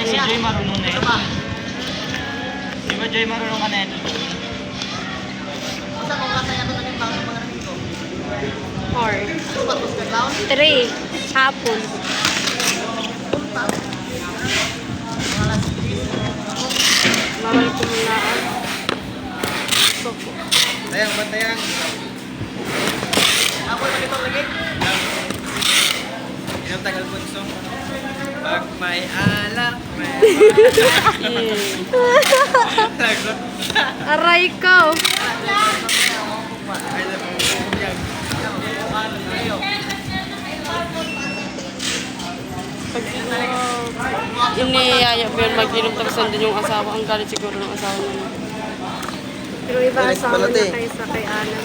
Ay, si Joy marunong na ito. Di ba Joy marunong ka na ito? Masa kung kataya ko na yung mga rito? 4. 3. Hapon. Bawal ko muna. Soko. Tayang, bantayang. Ako na itong lagi. Ilang tagal po ito? Pag may alak, may lagot. Aray ko. Ay, napupuyag. Pag iniyaya ko yun mag-inom tapos nandun yung asawa. Ang galit siguro ng asawa niya. Pero iba asawa niya kaysa kay Ana.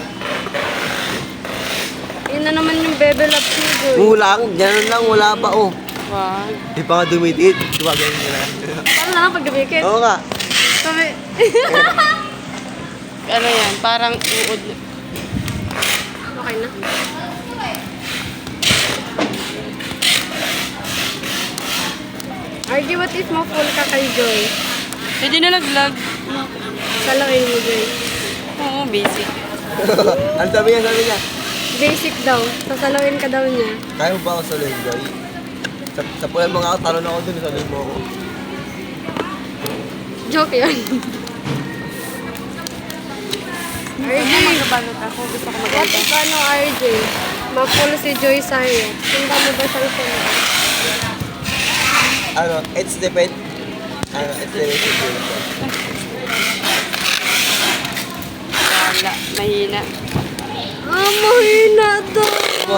Yun na naman yung bebe love sugar. Kulang, gano'n lang, wala pa oh. Wag. Di pa nga dumidit, duwagan nyo na. Paano na lang pag gabikit? Oo nga. Kami. Ano yan? Parang uod. Okay na. RG, what if mo full ka kay Joy? Hindi na nag-vlog. Salawin mo, Joy. Oo, basic. Ano sabi niya? Basic daw. Sasalawin ka daw niya. Kaya mo ba ako sa Lenjoy? Sa pulan mo nga ako, talon ako dun, sabihin mo ako. Joke yun. RJ, magkabalot ako. Gusto ko magbalot. What if ano, RJ? Ma-full si Joy sa'yo. Tinda mo ba sa ito? Ano, it's depend. Ano, it's depend. Wala, mahina. Mahina daw. Ako,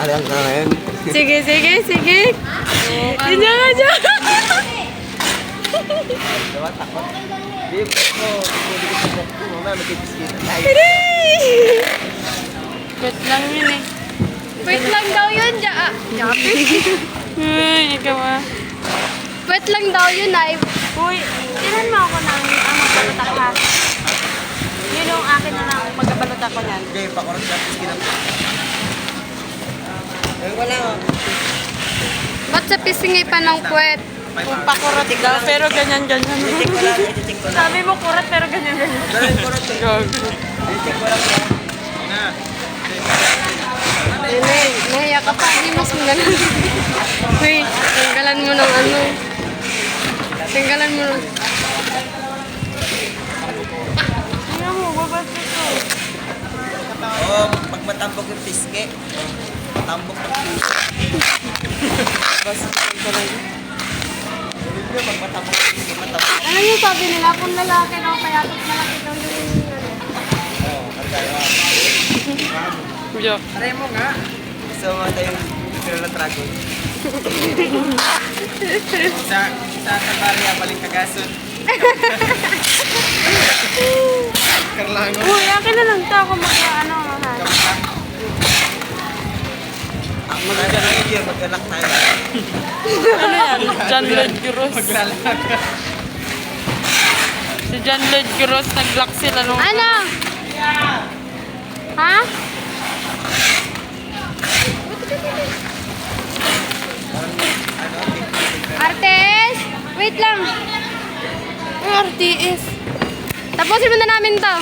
halihan ka ngayon. Sige. Hindi nga dyan. Diba, takot? Di, ako, hindi ko sa book ko. Mamaya, magkikiskita tayo. Wait lang yun eh. Wait lang daw yun, Ay, ikaw ah. Wait lang daw yun ay. Uy, tinan mo ako ng magbalutak ha. Yun yung akin na lang magbalutak ko niyan. Okay, pakurot na, kiskinap ko. Eh, wala nga. Ba't sa pisingi pa ng puwet? Kung pakurot daw, pero ganyan. Editing ko lang. Sabi mo kurot, pero ganyan. Ganun kurot eh. Gago. Editing ko lang. Na. Nahiya ka pa, hindi mas magalan. Uy, tanggalan mo ng ano. Tanggalan mo ng... Tingnan mo, babas ito. Oo, pag matambok yung piske. Matambok ng piske. Basta talaga. Pag matambok yung piske, matambok. Ano yung sabi nila? Kung lalaki daw, payatot malaki daw yung... Oo, kargaya. Joke. Aray mo nga. So, mata yung picture na dragon. Sa barya, baling kagason. Karlango. Uy, akin na lang to. Kung ano, ha? Kamukhang. Ang magagalang yun, mag-alak tayo. Ano yan? John Lloyd Cruz. Maglalak. Si John Lloyd Cruz, nag-lock sila nung... Ano? Ha? RTS! Wait lang. RTS. Tapusin mo na namin to.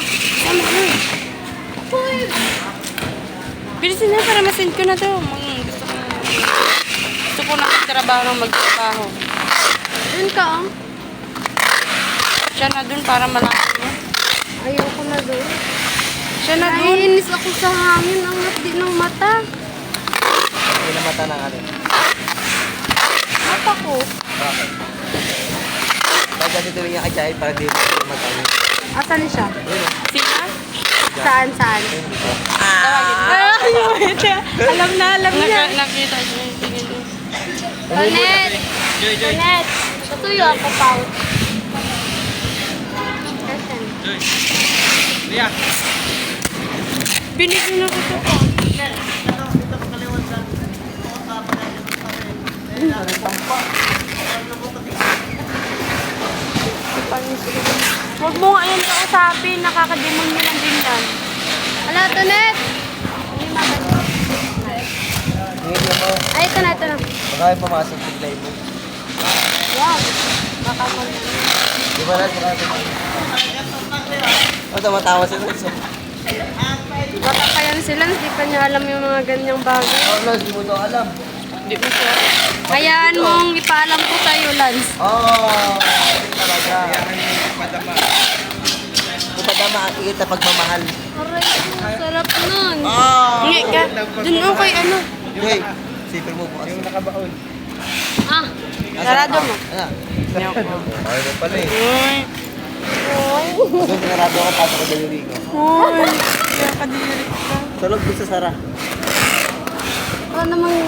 Bilisin na para masend ko na to. Gusto ko na trabaho ng magtrabaho. Doon ka, oh. Siya na dun para malaman niya. Ayoko na dun. Siya na dun. Naiinis ako sa hangin. Ang matdi ng mata. Hindi na mata ng ano. Mata ko. Bakit? Bakit kasi tuloy niya kay para di mo yung mata niya. Asan siya? Yun o. Sina? Saan? Alam na niya. Nakita siya yung tingin niya. Tonet! Joy. Tonet! Natuyo ako, Pao. Joy. Lia. Binigyan ako ito pa. Huwag mo nga yan kausapin. Nakakademon nyo lang din yan. Hala, Tonet! Hindi maganda. Ngayon mo, Ay, ito na. baka pumasok bigla mo. Wow. baka mag... Di ba lang? O, tumatawa sila. Baka pa yan sila, hindi pa niya alam yung mga ganyang bagay. Oh, Lance, di mo ito alam. Hindi ko sure. Hayaan mong ipaalam ko sa'yo, Lance. Oh, talaga. Ipadama ang iyot na pagmamahal. Aray, sarap nun. Oh! Ngi ka. Dun mo kay ano. Hey, sipir mo bukas. Yung nakabaon. Ah, sarado mo. Ano? Ay, mo pala eh. Uy. Doon sinarado ako, pasok ko daliri ko. Uy. Kaya kadiri ka. Tulog doon sa Sara. Wala namang